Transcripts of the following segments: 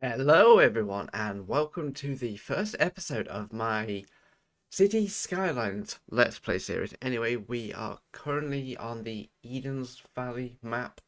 Hello, everyone, and welcome to the first episode of my City Skylines Let's Play series. Anyway, we are currently on the Eden's Valley map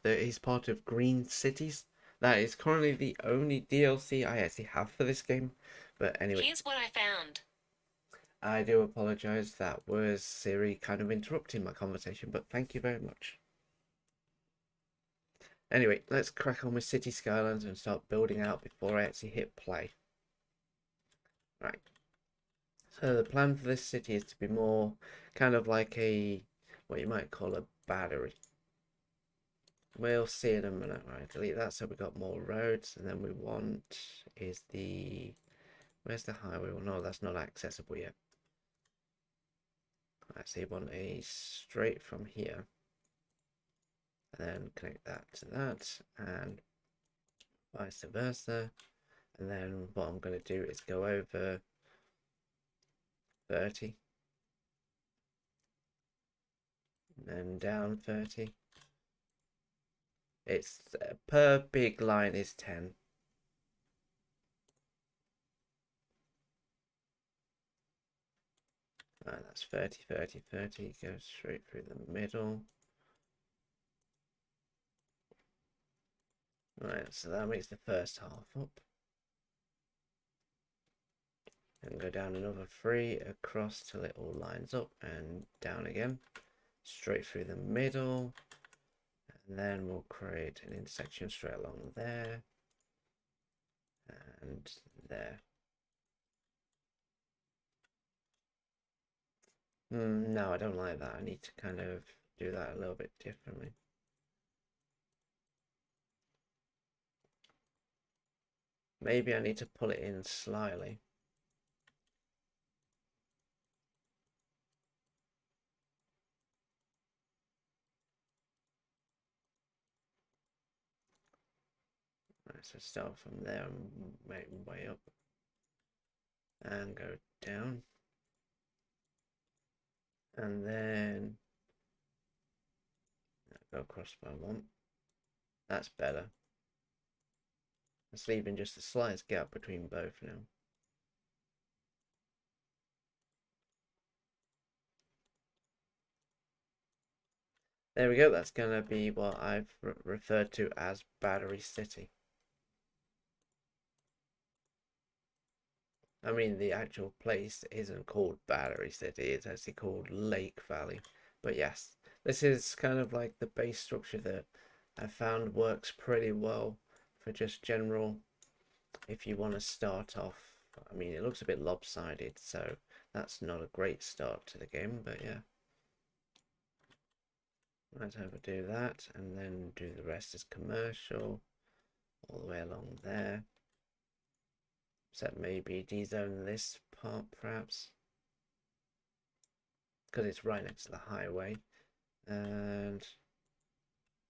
that is part of Green Cities. That is currently the only DLC I actually have for this game. But anyway, Here's what I found. I do apologize. That was Siri kind of interrupting my conversation, but thank you very much. Anyway, let's crack on with City Skylines and start building out before I actually hit play. Right. So the plan for this city is to be more kind of like what you might call a battery. We'll see in a minute. Right, delete that so we got more roads, and then we want is where's the highway? Well, no, that's not accessible yet. Right, so you want a straight from here, and then connect that to that, and vice versa. And then what I'm going to do is go over 30, and then down 30. It's per big line is 10. Right, that's 30, 30, 30. Go straight through the middle. Right, so that makes the first half up. And go down another 3 across till it all lines up and down again. Straight through the middle. And then we'll create an intersection straight along there. And there. No, I don't like that. I need to kind of do that a little bit differently. Maybe I need to pull it in slightly. Right, so start from there and make way up. And go down. And then go across by 1. That's better. It's leaving just a slight gap between both now. There we go. That's going to be what I've referred to as Battery City. I mean, the actual place isn't called Battery City. It's actually called Lake Valley. But yes, this is kind of like the base structure that I found works pretty well for just general. If you want to start off, I mean, it looks a bit lopsided, so that's not a great start to the game, but yeah. Let's overdo that and then do the rest as commercial all the way along there. Except maybe dezone this part perhaps because it's right next to the highway, and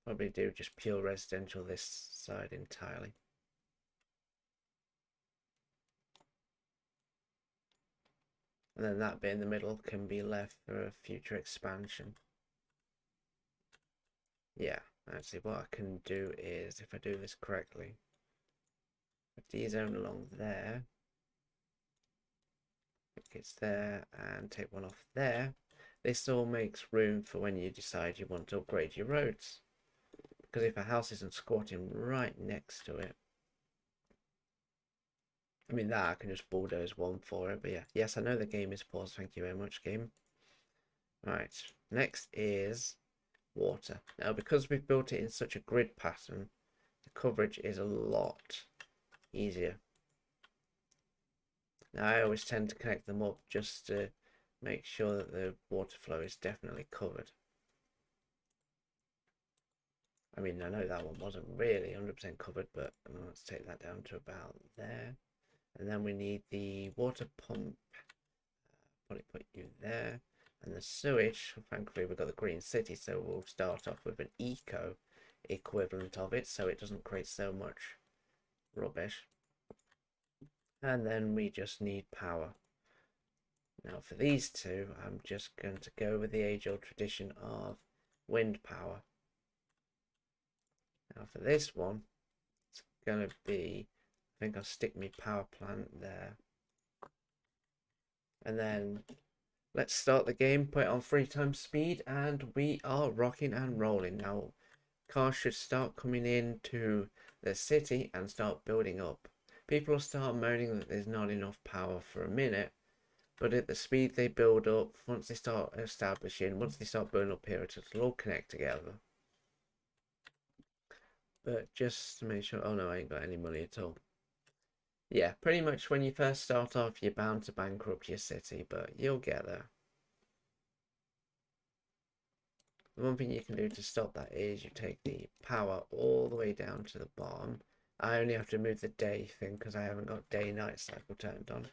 probably do just pure residential this side entirely. And then that bit in the middle can be left for a future expansion. Yeah, actually what I can do is, if I do this correctly, dezone along there, it's there, and take one off there. This all makes room for when you decide you want to upgrade your roads. Because if a house isn't squatting right next to it, I mean that I can just bulldoze one for it. But yeah, yes, I know the game is paused. Thank you very much, game. Right, next is water. Now, because we've built it in such a grid pattern, the coverage is a lot easier. Now, I always tend to connect them up just to make sure that the water flow is definitely covered. I mean, I know that one wasn't really 100% covered, but let's take that down to about there. And then we need the water pump. Probably put you there. And the sewage, thankfully we've got the green city, so we'll start off with an eco equivalent of it so it doesn't create so much rubbish. And then we just need power. Now for these two, I'm just going to go with the age-old tradition of wind power. Now for this one, it's going to be think I'll stick my power plant there. And then let's start the game, put it on 3x speed, and we are rocking and rolling. Now, cars should start coming into the city and start building up. People will start moaning that there's not enough power for a minute, but at the speed they build up, once they start establishing, once they start building up here, it'll all connect together. But just to make sure, oh no, I ain't got any money at all. Yeah, pretty much when you first start off, you're bound to bankrupt your city, but you'll get there. The one thing you can do to stop that is you take the power all the way down to the bottom. I only have to move the day thing because I haven't got day-night cycle turned on.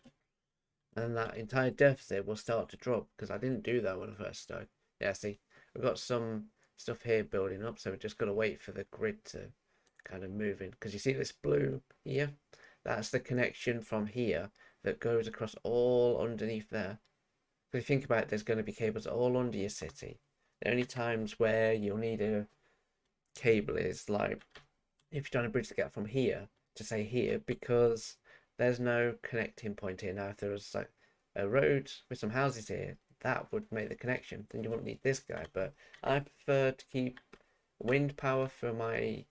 And that entire deficit will start to drop because I didn't do that when I first started. Yeah, see, we've got some stuff here building up, so we've just got to wait for the grid to kind of move in. Because you see this blue here? That's the connection from here that goes across all underneath there. If you think about it, there's going to be cables all under your city. The only times where you'll need a cable is like if you're trying to bridge the gap from here to say here, because there's no connecting point here. Now, if there was like a road with some houses here, that would make the connection. Then you wouldn't need this guy. But I prefer to keep wind power for my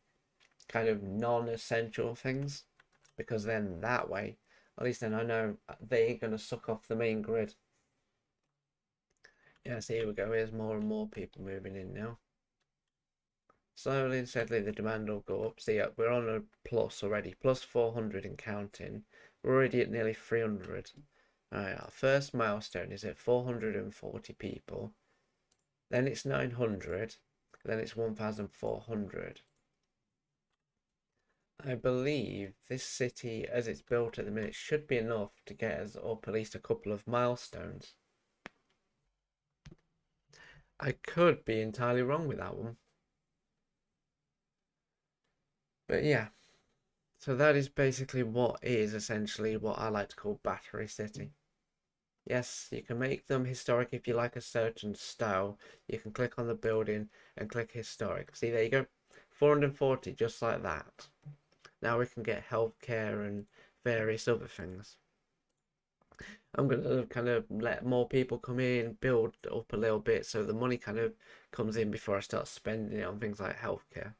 kind of non-essential things, because then that way, at least then I know they ain't going to suck off the main grid. Yeah, so here we go. Here's more and more people moving in now. Slowly and steadily, the demand will go up. See, we're on a plus already, plus 400 and counting. We're already at nearly 300. All right, our first milestone is at 440 people. Then it's 900. Then it's 1,400. I believe this city, as it's built at the minute, should be enough to get us up at least a couple of milestones. I could be entirely wrong with that one. But yeah, so that is basically what is essentially what I like to call Battery City. Yes, you can make them historic if you like a certain style. You can click on the building and click historic. See, there you go. 440, just like that. Now we can get healthcare and various other things. I'm going to kind of let more people come in, build up a little bit so the money kind of comes in before I start spending it on things like healthcare.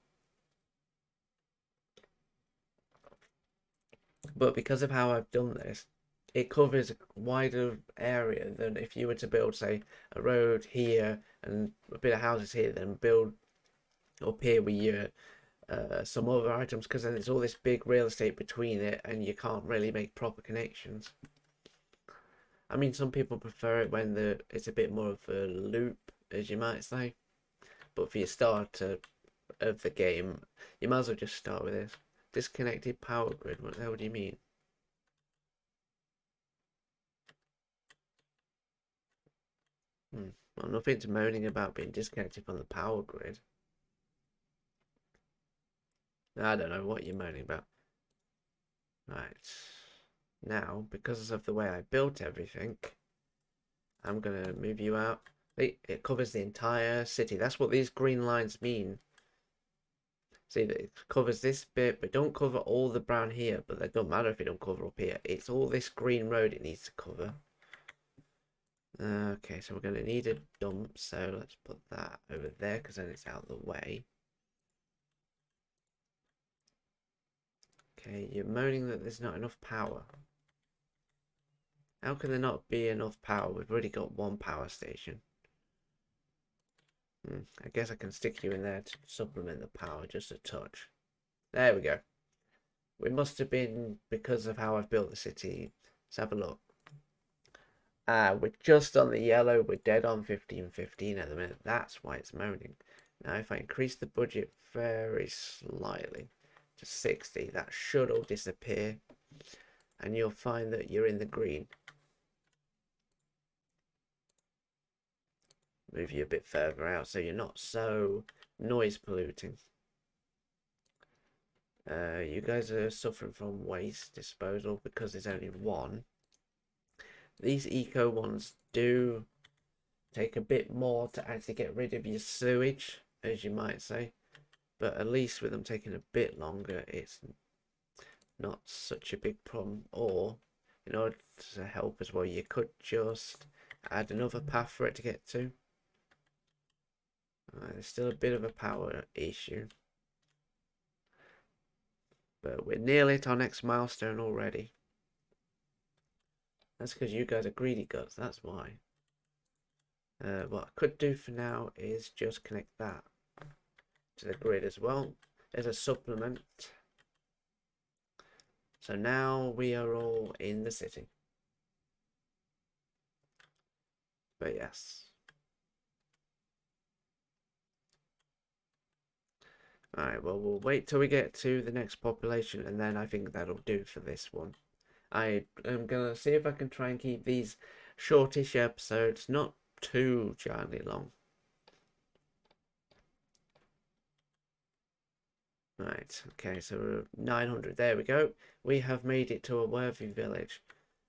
But because of how I've done this, it covers a wider area than if you were to build, say, a road here and a bit of houses here, then build up here with your some other items, because then there's all this big real estate between it and you can't really make proper connections. I mean, some people prefer it when it's a bit more of a loop, as you might say. But for your start of the game, you might as well just start with this. Disconnected power grid, what the hell do you mean? Well, nothing's moaning about being disconnected from the power grid. I don't know what you're moaning about. Right. Now, because of the way I built everything, I'm going to move you out. It covers the entire city. That's what these green lines mean. See, that it covers this bit, but don't cover all the brown here. But that don't matter if it don't cover up here. It's all this green road it needs to cover. Okay, so we're going to need a dump. So let's put that over there, because then it's out of the way. Okay, you're moaning that there's not enough power. How can there not be enough power? We've already got one power station. I guess I can stick you in there to supplement the power just a touch. There we go. We must have been because of how I've built the city. Let's have a look. We're just on the yellow. We're dead on 1515 at the minute. That's why it's moaning. Now, if I increase the budget very slightly to 60, that should all disappear. And you'll find that you're in the green. Move you a bit further out so you're not so noise polluting. You guys are suffering from waste disposal because there's only one. These eco ones do take a bit more to actually get rid of your sewage, as you might say. But at least with them taking a bit longer, it's not such a big problem. Or in order to help as well, you could just add another path for it to get to. There's still a bit of a power issue, but we're nearly at our next milestone already. That's because you guys are greedy guts, that's why. What I could do for now is just connect that to the grid as well as a supplement. So now we are all in the city. But yes. Alright, well, we'll wait till we get to the next population, and then I think that'll do for this one. I am going to see if I can try and keep these shortish episodes, not too giantly long. Right, okay, so we're 900. There we go. We have made it to a worthy village.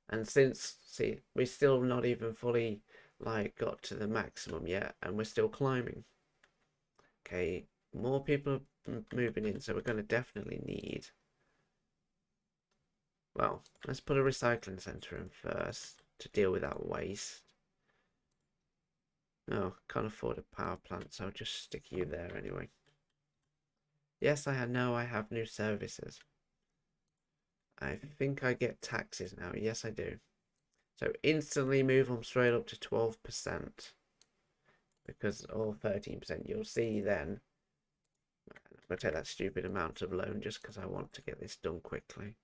And since, see, we're still not even fully, like, got to the maximum yet, and we're still climbing. Okay, more people are moving in, so we're going to definitely need... Well, let's put a recycling centre in first to deal with that waste. No, can't afford a power plant, so I'll just stick you there anyway. Yes, I know I have new services. I think I get taxes now. Yes, I do. So instantly move them straight up to 12%. Because, or 13%. You'll see then. I'm going to take that stupid amount of loan just because I want to get this done quickly.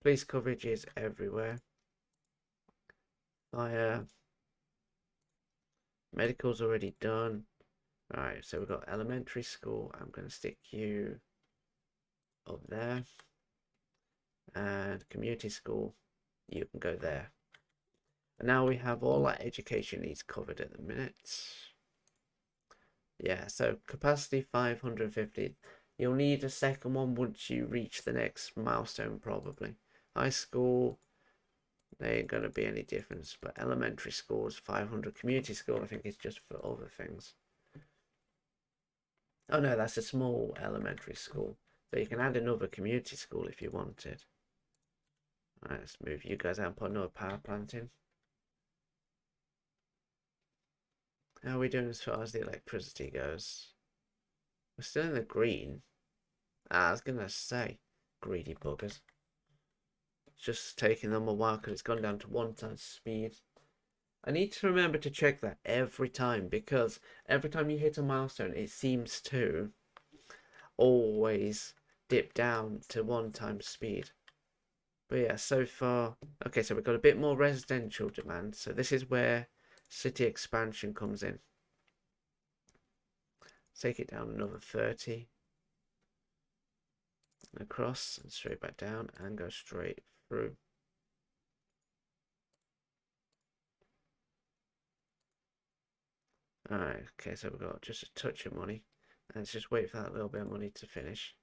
Police coverage is everywhere. Fire. Medical's already done. Alright, so we've got elementary school. I'm going to stick you up there. And community school, you can go there. And now we have all our education needs covered at the minute. Yeah, so capacity 550. You'll need a second one once you reach the next milestone, probably. High school, there ain't going to be any difference, but elementary school is 500. Community school, I think, is just for other things. Oh no, that's a small elementary school. So you can add another community school if you wanted. Alright, let's move you guys out and put another power plant in. How are we doing as far as the electricity goes? We're still in the green. I was going to say, greedy buggers. It's just taking them a while because it's gone down to 1 times speed. I need to remember to check that every time, because every time you hit a milestone, it seems to always dip down to 1 times speed. But yeah, so far... Okay, so we've got a bit more residential demand. So this is where city expansion comes in. Take it down another 30. Across and straight back down and go straight through. Alright, okay, so we've got just a touch of money. Let's just wait for that little bit of money to finish.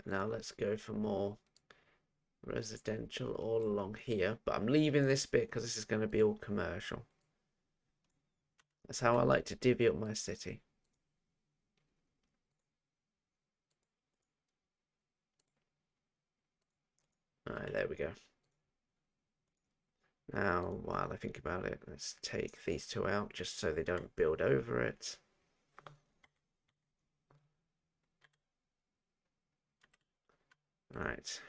Now let's go for more residential all along here. But I'm leaving this bit because this is going to be all commercial. That's how I like to divvy up my city. Alright, there we go. Now, while I think about it, let's take these two out just so they don't build over it. Right.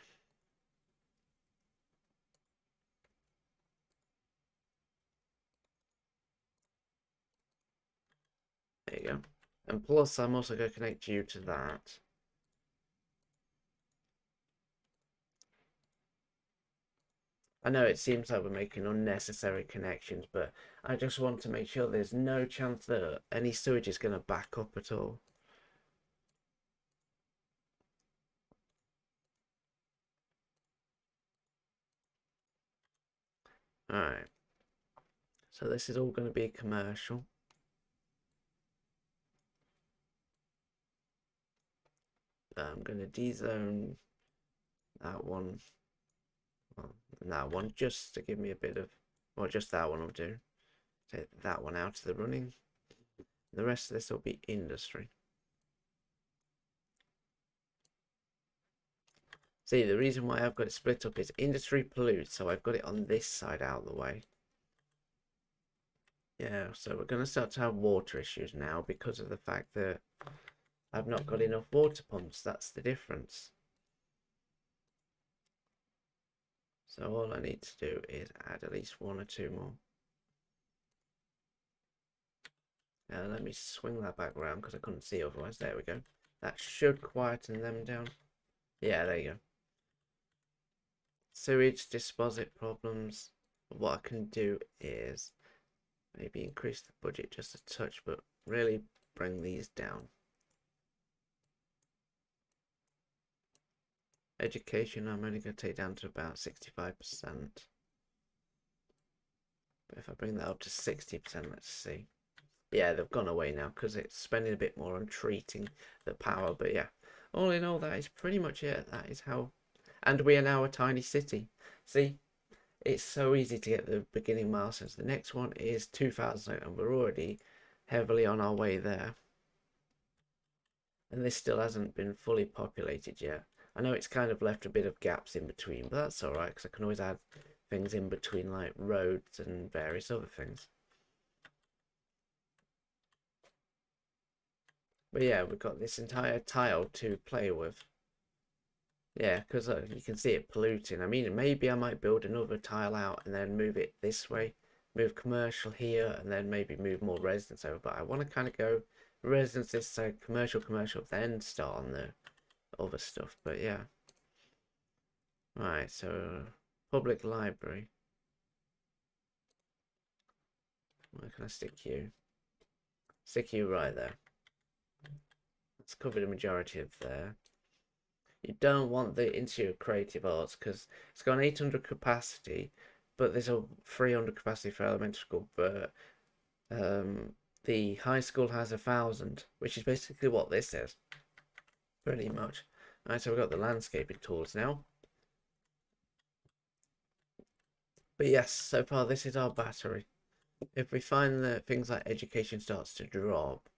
There you go. And plus, I'm also going to connect you to that. I know it seems like we're making unnecessary connections, but I just want to make sure there's no chance that any sewage is going to back up at all. Alright. So this is all going to be commercial. I'm going to dezone that one. Well, that one just to give me a bit of... Well, just that one will do. Take that one out of the running. The rest of this will be industry. See, the reason why I've got it split up is industry pollutes, so I've got it on this side out of the way. Yeah, so we're going to start to have water issues now because of the fact that I've not got enough water pumps. That's the difference. So all I need to do is add at least 1 or 2 more. Now let me swing that back around because I couldn't see otherwise. There we go. That should quieten them down. Yeah, there you go. Sewage deposit problems. What I can do is maybe increase the budget just a touch, but really bring these down. Education, I'm only going to take down to about 65%. But if I bring that up to 60%, let's see. Yeah, they've gone away now because it's spending a bit more on treating the power. But yeah, all in all, that is pretty much it. That is how. And we are now a tiny city. See, it's so easy to get the beginning milestones. The next one is 2000, and we're already heavily on our way there. And this still hasn't been fully populated yet. I know it's kind of left a bit of gaps in between, but that's alright because I can always add things in between like roads and various other things. But yeah, we've got this entire tile to play with. Yeah, because you can see it polluting. I mean, maybe I might build another tile out and then move it this way. Move commercial here and then maybe move more residents over. But I want to kind of go residents this side, commercial, then start on the other stuff. But yeah. Right, so public library. Where can I stick you? Stick you right there. Let's cover the majority of there. You don't want the Institute of Creative Arts because it's got an 800 capacity, but there's a 300 capacity for elementary school. But the high school has 1,000, which is basically what this is, pretty much. Alright, so we've got the landscaping tools now. But yes, so far this is our battery. If we find that things like education starts to drop,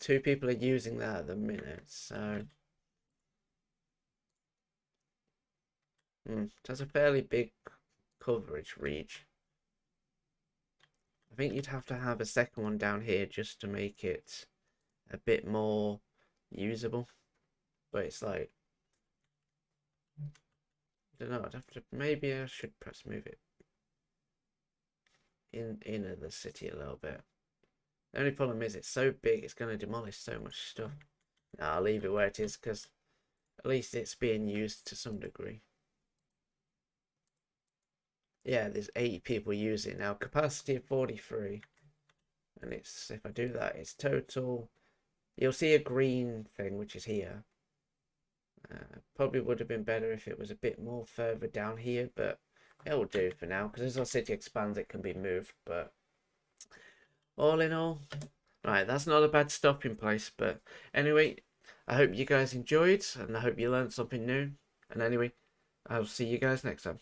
2 people are using that at the minute, so it has a fairly big coverage reach. I think you'd have to have a second one down here just to make it a bit more usable. But it's like, I don't know, I'd have to, maybe I should perhaps move it in the city a little bit. The only problem is it's so big, it's going to demolish so much stuff. No, I'll leave it where it is because at least it's being used to some degree. Yeah, there's 80 people using it now. Capacity of 43. And it's, if I do that, it's total. You'll see a green thing, which is here. Probably would have been better if it was a bit more further down here, but it'll do for now because as our city expands, it can be moved. But all in all, right, that's not a bad stopping place. But anyway, I hope you guys enjoyed and I hope you learned something new. And anyway, I'll see you guys next time.